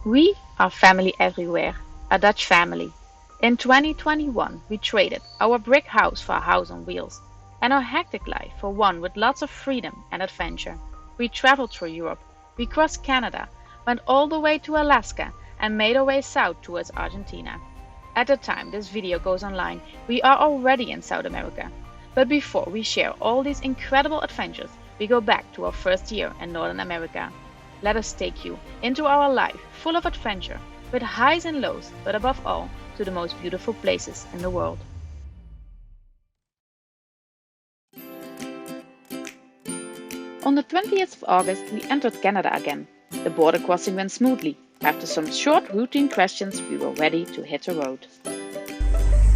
We are family everywhere, a Dutch family. In 2021, we traded our brick house for a house on wheels and our hectic life for one with lots of freedom and adventure. We traveled through Europe, we crossed Canada, went all the way to Alaska, and made our way south towards Argentina. At the time this video goes online, we are already in South America. But before we share all these incredible adventures, we go back to our first year in Northern America. Let us take you into our life full of adventure, with highs and lows, but above all, to the most beautiful places in the world. On the 20th of August, we entered Canada again. The border crossing went smoothly. After some short routine questions, we were ready to hit the road.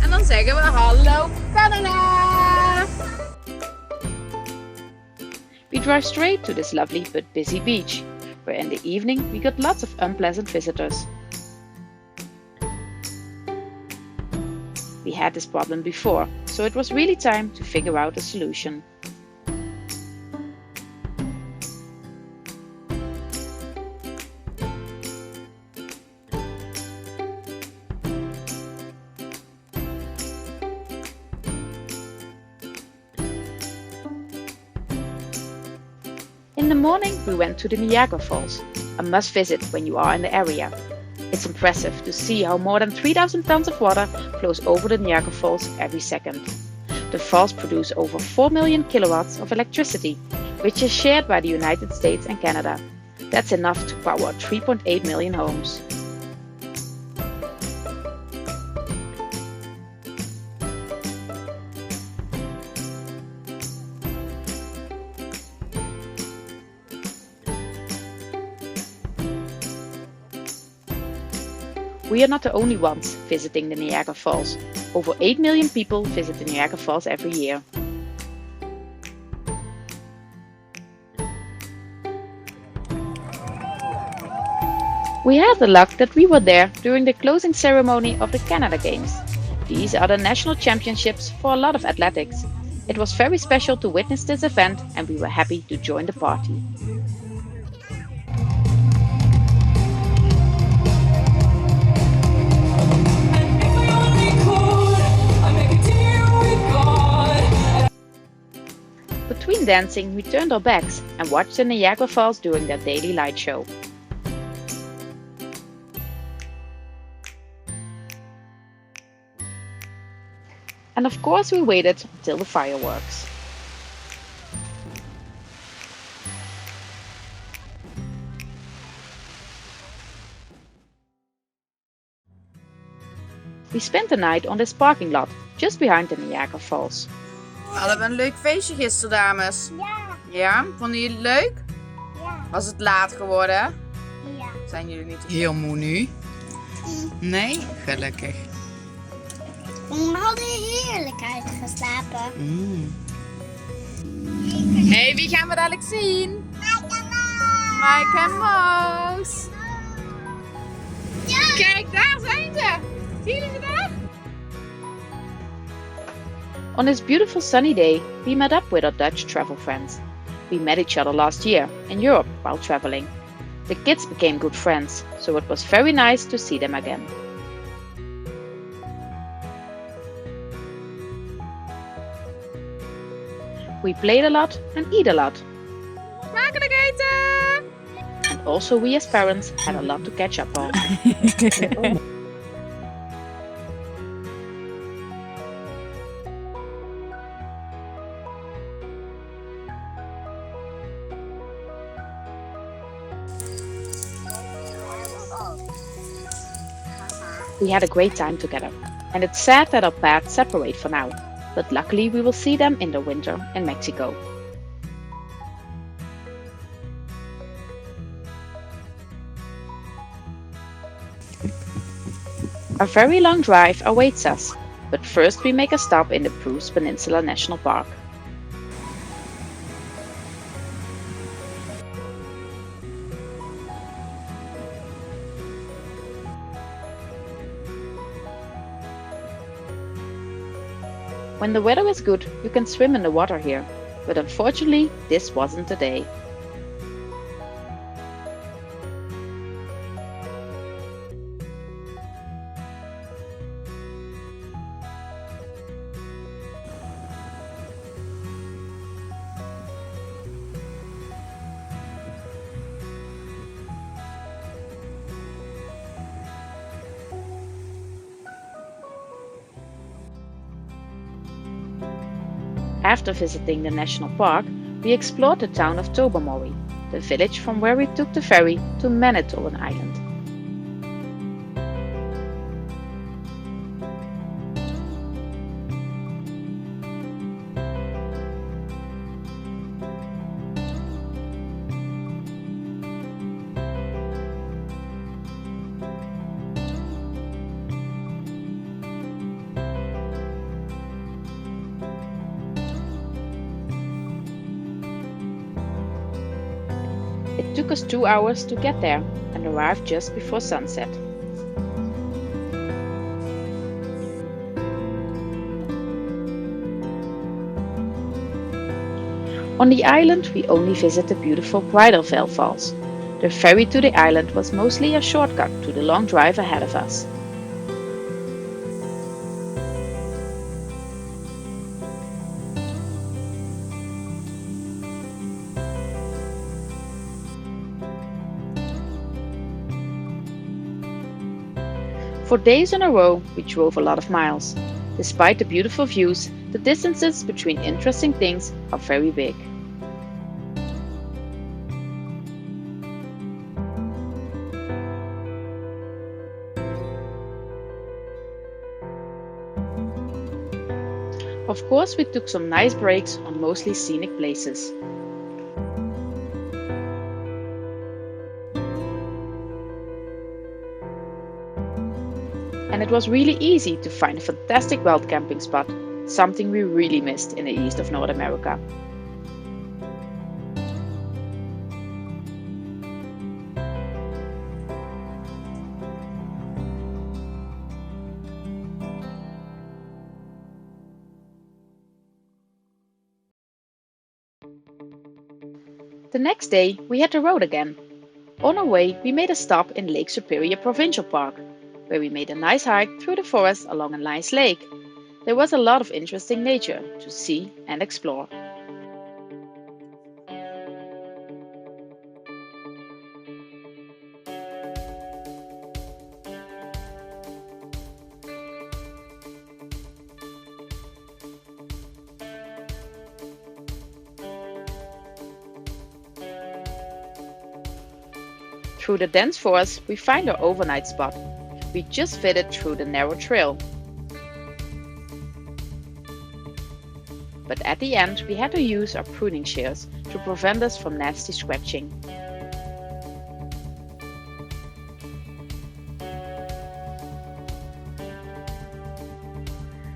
En dan zeggen we hallo Canada! We drive straight to this lovely but busy beach, where in the evening we got lots of unpleasant visitors. We had this problem before, so it was really time to figure out a solution. In the morning we went to the Niagara Falls, a must visit when you are in the area. It's impressive to see how more than 3,000 tons of water flows over the Niagara Falls every second. The falls produce over 4 million kilowatts of electricity, which is shared by the United States and Canada. That's enough to power 3.8 million homes. We are not the only ones visiting the Niagara Falls. Over 8 million people visit the Niagara Falls every year. We had the luck that we were there during the closing ceremony of the Canada Games. These are the national championships for a lot of athletics. It was very special to witness this event, and we were happy to join the party. Between dancing, we turned our backs and watched the Niagara Falls during their daily light show. And of course we waited until the fireworks. We spent the night on this parking lot, just behind the Niagara Falls. We hadden een leuk feestje gisteren, dames. Ja, Ja, vonden jullie het leuk? ja, Was het laat geworden? ja. Zijn jullie niet heel moe nu? Nee? Gelukkig. We hadden heerlijk uitgeslapen. Hey, wie gaan we dadelijk zien? Mike en Moos. Ja. Kijk, daar zijn ze. Zien jullie ze daar? On this beautiful sunny day, we met up with our Dutch travel friends. We met each other last year in Europe while traveling. The kids became good friends, so it was very nice to see them again. We played a lot and eat a lot. Smakelijk eten! And also we as parents had a lot to catch up on. We had a great time together, and it's sad that our paths separate for now, but luckily we will see them in the winter in Mexico. A very long drive awaits us, but first we make a stop in the Bruce Peninsula National Park. When the weather is good, you can swim in the water here, but unfortunately this wasn't the day. After visiting the national park, we explored the town of Tobermory, the village from where we took the ferry to Manitoulin Island. It took us 2 hours to get there and arrived just before sunset. On the island, we only visited the beautiful Niagara Falls. The ferry to the island was mostly a shortcut to the long drive ahead of us. For days in a row, we drove a lot of miles. Despite the beautiful views, the distances between interesting things are very big. Of course, we took some nice breaks on mostly scenic places. And it was really easy to find a fantastic wild camping spot, something we really missed in the east of North America. The next day, we hit the road again. On our way, we made a stop in Lake Superior Provincial Park, where we made a nice hike through the forest along a nice lake. There was a lot of interesting nature to see and explore. Through the dense forest, we find our overnight spot. We just fitted through the narrow trail. But at the end, we had to use our pruning shears to prevent us from nasty scratching.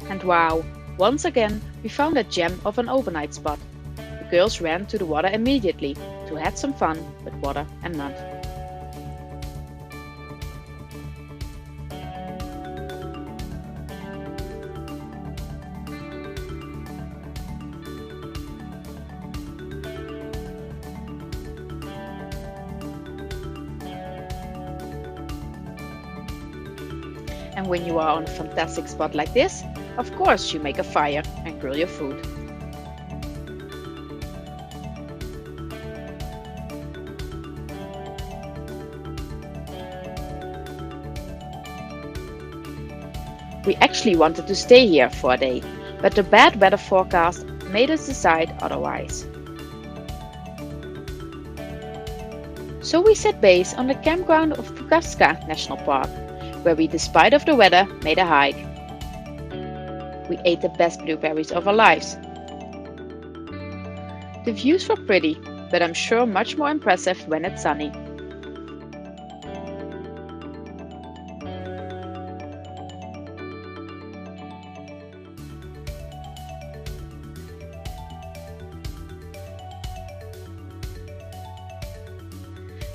And wow, once again, we found a gem of an overnight spot. The girls ran to the water immediately to have some fun with water and mud. And when you are on a fantastic spot like this, of course you make a fire and grill your food. We actually wanted to stay here for a day, but the bad weather forecast made us decide otherwise. So we set base on the campground of Pukavska National Park, where we, despite of the weather, made a hike. We ate the best blueberries of our lives. The views were pretty, but I'm sure much more impressive when it's sunny.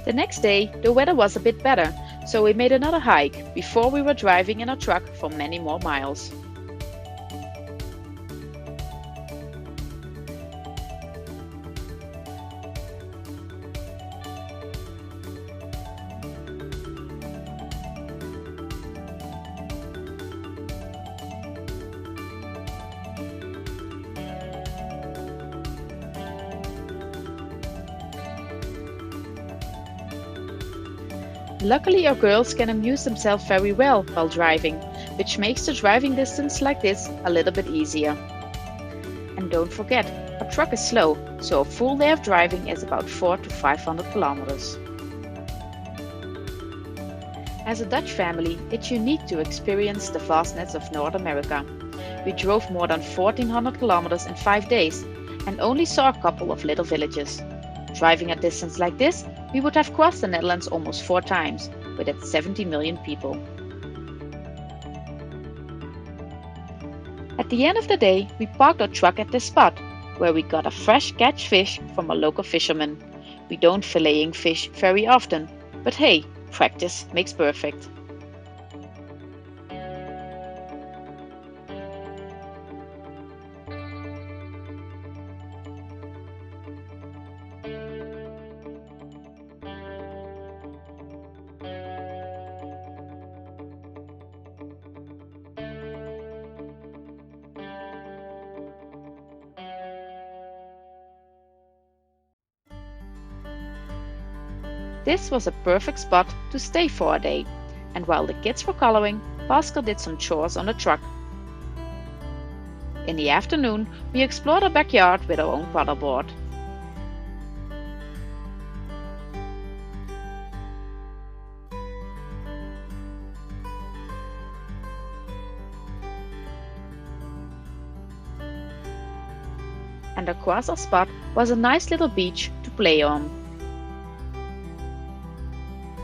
The next day, the weather was a bit better, so we made another hike before we were driving in our truck for many more miles. Luckily, our girls can amuse themselves very well while driving, which makes the driving distance like this a little bit easier. And And don't forget, a truck is slow, so a full day of driving is about 400 to 500 kilometers. As a Dutch family, it's unique to experience the vastness of North America. We drove more than 1400 kilometers in 5 days and only saw a couple of little villages. Driving a distance like this, we would have crossed the Netherlands almost 4 times, with its 70 million people. At the end of the day, we parked our truck at this spot, where we got a fresh catch fish from a local fisherman. We don't filleting fish very often, but hey, practice makes perfect. This was a perfect spot to stay for a day, and while the kids were coloring, Pascal did some chores on the truck. In the afternoon, we explored our backyard with our own paddleboard. And across our spot was a nice little beach to play on.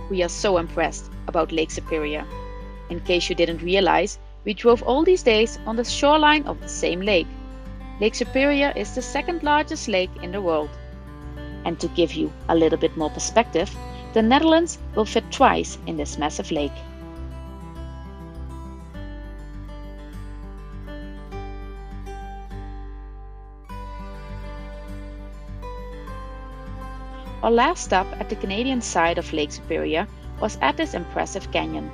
We are so impressed about Lake Superior. In case you didn't realize, we drove all these days on the shoreline of the same lake. Lake Superior is the second largest lake in the world. And to give you a little bit more perspective, the Netherlands will fit twice in this massive lake. Our last stop at the Canadian side of Lake Superior was at this impressive canyon.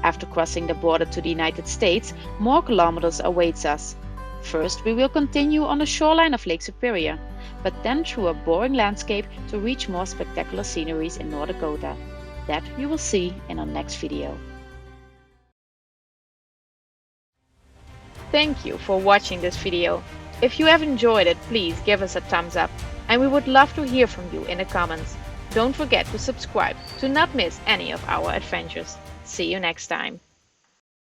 After crossing the border to the United States, more kilometers awaits us. First, we will continue on the shoreline of Lake Superior, but then through a boring landscape to reach more spectacular sceneries in North Dakota. That you will see in our next video. Thank you for watching this video. If you have enjoyed it, please give us a thumbs up, and we would love to hear from you in the comments. Don't forget to subscribe to not miss any of our adventures. See you next time.